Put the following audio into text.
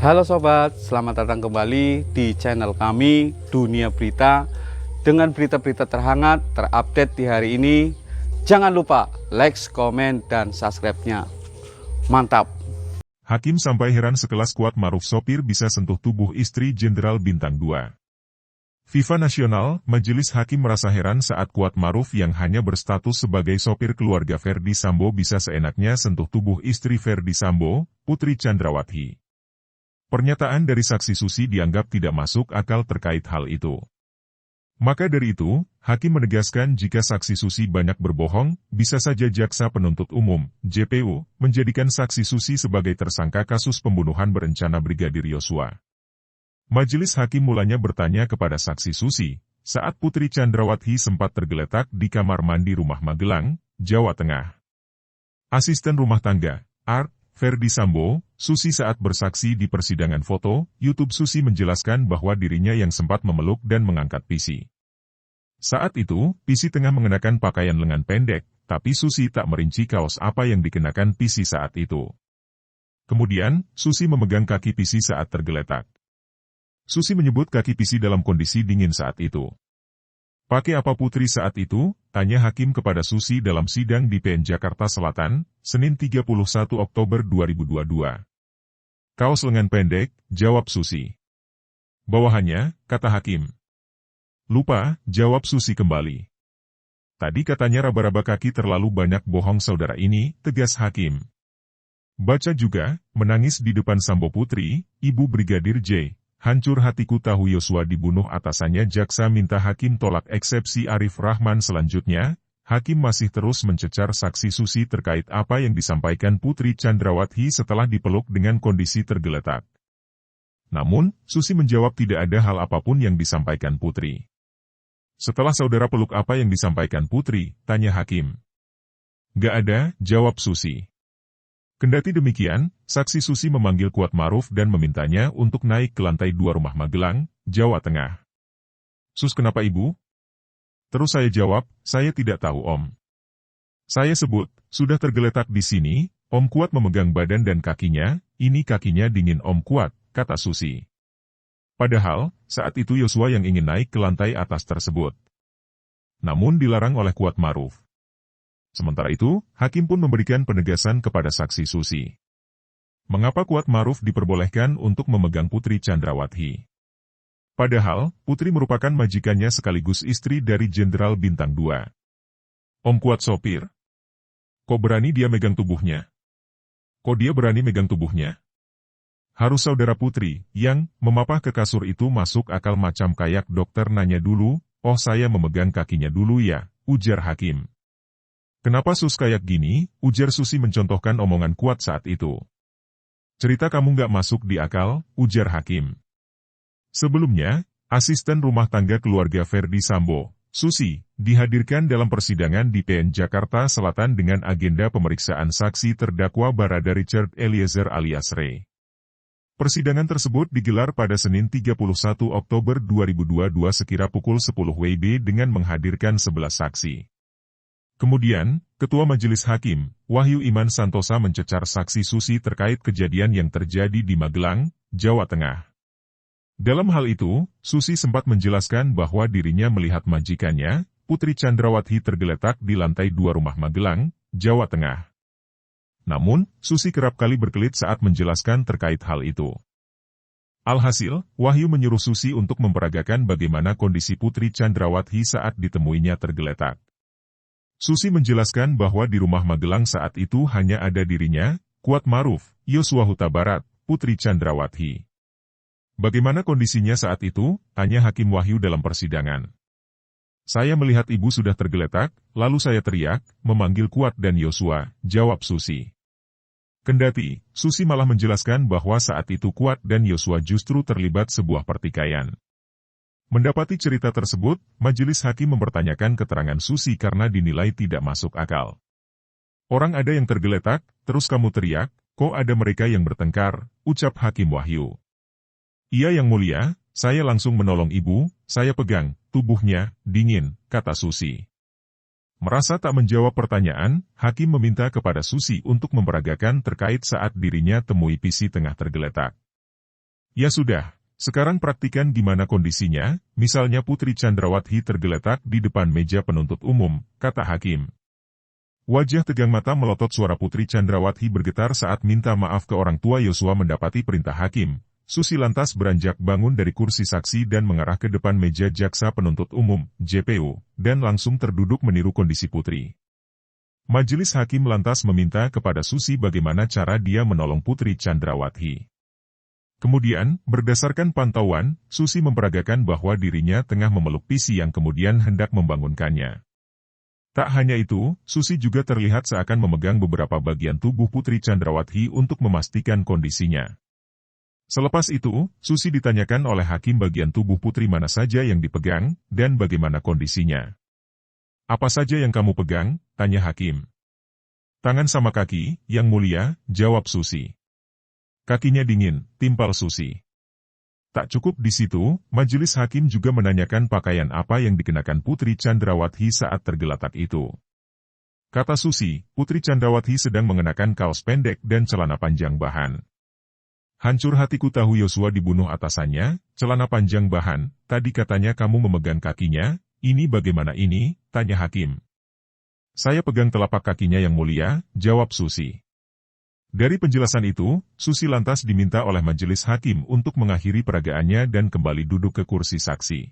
Halo sobat, selamat datang kembali di channel kami Dunia Berita dengan berita-berita terhangat, terupdate di hari ini. Jangan lupa like, komen, dan subscribe-nya. Mantap! Hakim sampai heran sekelas Kuat Maruf sopir bisa sentuh tubuh istri Jenderal Bintang 2. FIFA Nasional, Majelis Hakim merasa heran saat Kuat Maruf yang hanya berstatus sebagai sopir keluarga Ferdy Sambo bisa seenaknya sentuh tubuh istri Ferdy Sambo, Putri Chandrawati. Pernyataan dari saksi Susi dianggap tidak masuk akal terkait hal itu. Maka dari itu, Hakim menegaskan jika saksi Susi banyak berbohong, bisa saja Jaksa Penuntut Umum, JPU, menjadikan saksi Susi sebagai tersangka kasus pembunuhan berencana Brigadir Yosua. Majelis Hakim mulanya bertanya kepada saksi Susi, saat Putri Chandrawati sempat tergeletak di kamar mandi rumah Magelang, Jawa Tengah. Asisten rumah tangga, Art, Ferdy Sambo, Susi saat bersaksi di persidangan foto, YouTube Susi menjelaskan bahwa dirinya yang sempat memeluk dan mengangkat Pisi. Saat itu, Pisi tengah mengenakan pakaian lengan pendek, tapi Susi tak merinci kaos apa yang dikenakan Pisi saat itu. Kemudian, Susi memegang kaki Pisi saat tergeletak. Susi menyebut kaki Pisi dalam kondisi dingin saat itu. Pakai apa Putri saat itu? Tanya Hakim kepada Susi dalam sidang di PN Jakarta Selatan, Senin 31 Oktober 2022. Kaos lengan pendek, jawab Susi. Bawahannya, kata Hakim. Lupa, jawab Susi kembali. Tadi katanya raba-raba kaki terlalu banyak bohong saudara ini, tegas Hakim. Baca juga, menangis di depan Sambo Putri, Ibu Brigadir J. Hancur hatiku tahu Yosua dibunuh atasannya. Jaksa minta Hakim tolak eksepsi Arif Rahman. Selanjutnya, Hakim masih terus mencecar saksi Susi terkait apa yang disampaikan Putri Chandrawati setelah dipeluk dengan kondisi tergeletak. Namun, Susi menjawab tidak ada hal apapun yang disampaikan Putri. Setelah saudara peluk apa yang disampaikan Putri, tanya Hakim. Gak ada, jawab Susi. Kendati demikian, saksi Susi memanggil Kuat Maruf dan memintanya untuk naik ke lantai 2 rumah Magelang, Jawa Tengah. Sus, kenapa ibu? Terus saya jawab, saya tidak tahu om. Saya sebut, sudah tergeletak di sini, om Kuat memegang badan dan kakinya, ini kakinya dingin om Kuat, kata Susi. Padahal, saat itu Yosua yang ingin naik ke lantai atas tersebut. Namun dilarang oleh Kuat Maruf. Sementara itu, Hakim pun memberikan penegasan kepada saksi Susi. Mengapa Kuat Maruf diperbolehkan untuk memegang Putri Chandrawati? Padahal, Putri merupakan majikannya sekaligus istri dari Jenderal Bintang 2. Om Kuat sopir. Kok berani dia megang tubuhnya? Kok dia berani megang tubuhnya? Harus saudara Putri, yang memapah ke kasur itu masuk akal macam kayak dokter nanya dulu, oh saya memegang kakinya dulu ya, ujar Hakim. Kenapa sus kayak gini, ujar Susi mencontohkan omongan Kuat saat itu. Cerita kamu nggak masuk di akal, ujar Hakim. Sebelumnya, asisten rumah tangga keluarga Ferdy Sambo, Susi, dihadirkan dalam persidangan di PN Jakarta Selatan dengan agenda pemeriksaan saksi terdakwa Barada Richard Eliezer alias Ray. Persidangan tersebut digelar pada Senin 31 Oktober 2022 sekira pukul 10 WIB dengan menghadirkan 11 saksi. Kemudian, Ketua Majelis Hakim, Wahyu Iman Santosa mencecar saksi Susi terkait kejadian yang terjadi di Magelang, Jawa Tengah. Dalam hal itu, Susi sempat menjelaskan bahwa dirinya melihat majikannya, Putri Chandrawati tergeletak di lantai 2 rumah Magelang, Jawa Tengah. Namun, Susi kerap kali berkelit saat menjelaskan terkait hal itu. Alhasil, Wahyu menyuruh Susi untuk memperagakan bagaimana kondisi Putri Chandrawati saat ditemuinya tergeletak. Susi menjelaskan bahwa di rumah Magelang saat itu hanya ada dirinya, Kuat Maruf, Yosua Huta Barat, Putri Chandrawati. Bagaimana kondisinya saat itu? Tanya Hakim Wahyu dalam persidangan. Saya melihat ibu sudah tergeletak, lalu saya teriak, memanggil Kuat dan Yosua, jawab Susi. Kendati, Susi malah menjelaskan bahwa saat itu Kuat dan Yosua justru terlibat sebuah pertikaian. Mendapati cerita tersebut, Majelis Hakim mempertanyakan keterangan Susi karena dinilai tidak masuk akal. Orang ada yang tergeletak, terus kamu teriak, kok ada mereka yang bertengkar, ucap Hakim Wahyu. Iya yang mulia, saya langsung menolong ibu, saya pegang, tubuhnya, dingin, kata Susi. Merasa tak menjawab pertanyaan, Hakim meminta kepada Susi untuk memperagakan terkait saat dirinya temui Pisi tengah tergeletak. Ya sudah, sekarang praktikan gimana kondisinya, misalnya Putri Chandrawati tergeletak di depan meja penuntut umum, kata hakim. Wajah tegang mata melotot suara Putri Chandrawati bergetar saat minta maaf ke orang tua Yosua mendapati perintah hakim. Susi lantas beranjak bangun dari kursi saksi dan mengarah ke depan meja jaksa penuntut umum, JPU, dan langsung terduduk meniru kondisi Putri. Majelis hakim lantas meminta kepada Susi bagaimana cara dia menolong Putri Chandrawati. Kemudian, berdasarkan pantauan, Susi memperagakan bahwa dirinya tengah memeluk Pisi yang kemudian hendak membangunkannya. Tak hanya itu, Susi juga terlihat seakan memegang beberapa bagian tubuh Putri Chandrawati untuk memastikan kondisinya. Selepas itu, Susi ditanyakan oleh hakim bagian tubuh Putri mana saja yang dipegang, dan bagaimana kondisinya. Apa saja yang kamu pegang? Tanya hakim. Tangan sama kaki, yang mulia, jawab Susi. Kakinya dingin, timpal Susi. Tak cukup di situ, majelis hakim juga menanyakan pakaian apa yang dikenakan Putri Chandrawati saat tergeletak itu. Kata Susi, Putri Chandrawati sedang mengenakan kaos pendek dan celana panjang bahan. Hancur hatiku tahu Yosua dibunuh atasannya, celana panjang bahan, tadi katanya kamu memegang kakinya, ini bagaimana ini, tanya hakim. Saya pegang telapak kakinya yang mulia, jawab Susi. Dari penjelasan itu, Susi lantas diminta oleh majelis hakim untuk mengakhiri peragaannya dan kembali duduk ke kursi saksi.